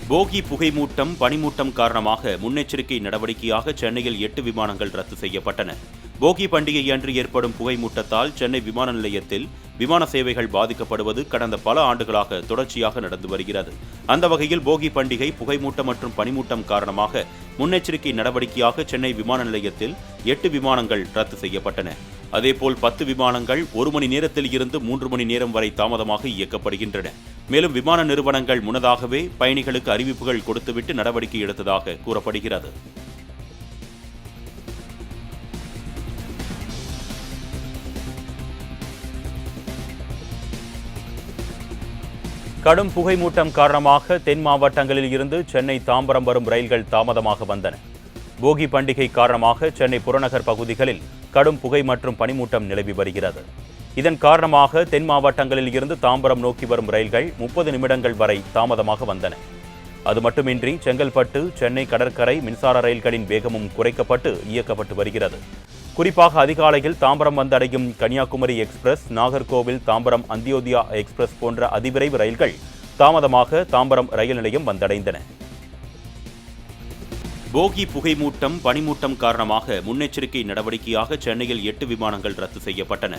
போகி புகைமூட்டம், பனிமூட்டம் காரணமாக முன்னெச்சரிக்கை நடவடிக்கையாக சென்னையில் 8 விமானங்கள் ரத்து செய்யப்பட்டன. போகி பண்டிகை அன்று ஏற்படும் புகைமூட்டத்தால் சென்னை விமான நிலையத்தில் விமான சேவைகள் பாதிக்கப்படுவது கடந்த பல ஆண்டுகளாக தொடர்ச்சியாக நடந்து வருகிறது. அந்த வகையில் போகி பண்டிகை புகைமூட்டம் மற்றும் பனிமூட்டம் காரணமாக முன்னெச்சரிக்கை நடவடிக்கையாக சென்னை விமான நிலையத்தில் 8 விமானங்கள் ரத்து செய்யப்பட்டன. அதேபோல் 10 விமானங்கள் 1 மணி நேரத்தில் இருந்து 3 மணி நேரம் வரை தாமதமாக இயக்கப்படுகின்றன. மேலும் விமான நிறுவனங்கள் முன்னதாகவே பயணிகளுக்கு அறிவிப்புகள் கொடுத்துவிட்டு நடவடிக்கை எடுத்ததாக கூறப்படுகிறது. கடும் புகைமூட்டம் காரணமாக தென் மாவட்டங்களில் இருந்து சென்னை தாம்பரம் வரும் ரயில்கள் தாமதமாக வந்தன. போகி பண்டிகை காரணமாக சென்னை புறநகர் பகுதிகளில் கடும் புகை மற்றும் பனிமூட்டம் நிலவி வருகிறது. இதன் காரணமாக தென் மாவட்டங்களில் இருந்து தாம்பரம் நோக்கி வரும் ரயில்கள் 30 நிமிடங்கள் வரை தாமதமாக வந்தன. அது மட்டுமின்றி செங்கல்பட்டு, சென்னை கடற்கரை மின்சார ரயில்களின் வேகமும் குறைக்கப்பட்டு இயக்கப்பட்டு வருகிறது. குறிப்பாக அதிகாலையில் தாம்பரம் வந்தடையும் கன்னியாகுமரி எக்ஸ்பிரஸ், நாகர்கோவில் தாம்பரம் அந்தியோதயா எக்ஸ்பிரஸ் போன்ற அதிவிரைவு ரயில்கள் தாமதமாக தாம்பரம் ரயில் நிலையம் வந்தடைந்தன. போகி புகைமூட்டம், பனிமூட்டம் காரணமாக முன்னெச்சரிக்கை நடவடிக்கையாக சென்னையில் 8 விமானங்கள் ரத்து செய்யப்பட்டன.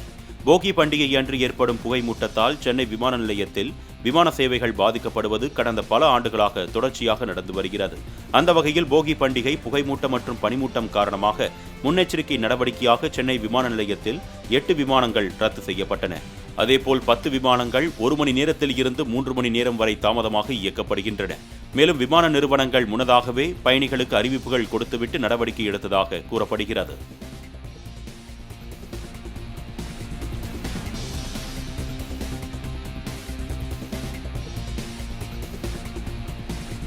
போகி பண்டிகை அன்று ஏற்படும் புகைமூட்டத்தால் சென்னை விமான நிலையத்தில் விமான சேவைகள் பாதிக்கப்படுவது கடந்த பல ஆண்டுகளாக தொடர்ச்சியாக நடந்து வருகிறது. அந்த வகையில் போகி பண்டிகை புகைமூட்டம் மற்றும் பனிமூட்டம் காரணமாக முன்னெச்சரிக்கை நடவடிக்கையாக சென்னை விமான நிலையத்தில் 8 விமானங்கள் ரத்து செய்யப்பட்டன. அதேபோல் 10 விமானங்கள் 1 மணி நேரத்தில் இருந்து 3 மணி நேரம் வரை தாமதமாக இயக்கப்படுகின்றன. மேலும் விமான நிறுவனங்கள் முன்னதாகவே பயணிகளுக்கு அறிவிப்புகள் கொடுத்துவிட்டு நடவடிக்கை எடுத்ததாக கூறப்படுகிறது.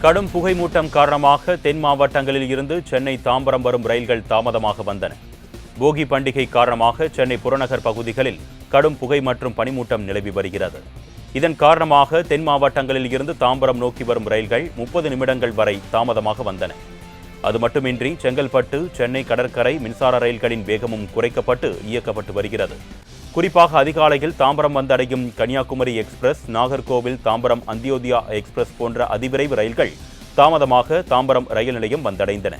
கடும் புகைமூட்டம் காரணமாக தென் மாவட்டங்களில் இருந்து சென்னை தாம்பரம் வரும் ரயில்கள் தாமதமாக வந்தன. போகி பண்டிகை காரணமாக சென்னை புறநகர் பகுதிகளில் கடும் புகை மற்றும் பனிமூட்டம் நிலவி வருகிறது. இதன் காரணமாக தென் மாவட்டங்களில் இருந்து தாம்பரம் நோக்கி வரும் ரயில்கள் 30 நிமிடங்கள் வரை தாமதமாக வந்தன. அது மட்டுமின்றி செங்கல்பட்டு, சென்னை கடற்கரை மின்சார ரயில்களின் வேகமும் குறைக்கப்பட்டு இயக்கப்பட்டு வருகிறது. குறிப்பாக அதிகாலையில் தாம்பரம் வந்தடையும் கன்னியாகுமரி எக்ஸ்பிரஸ், நாகர்கோவில் தாம்பரம் அந்தியோதயா எக்ஸ்பிரஸ் போன்ற அதிவிரைவு ரயில்கள் தாமதமாக தாம்பரம் ரயில் நிலையம் வந்தடைந்தன.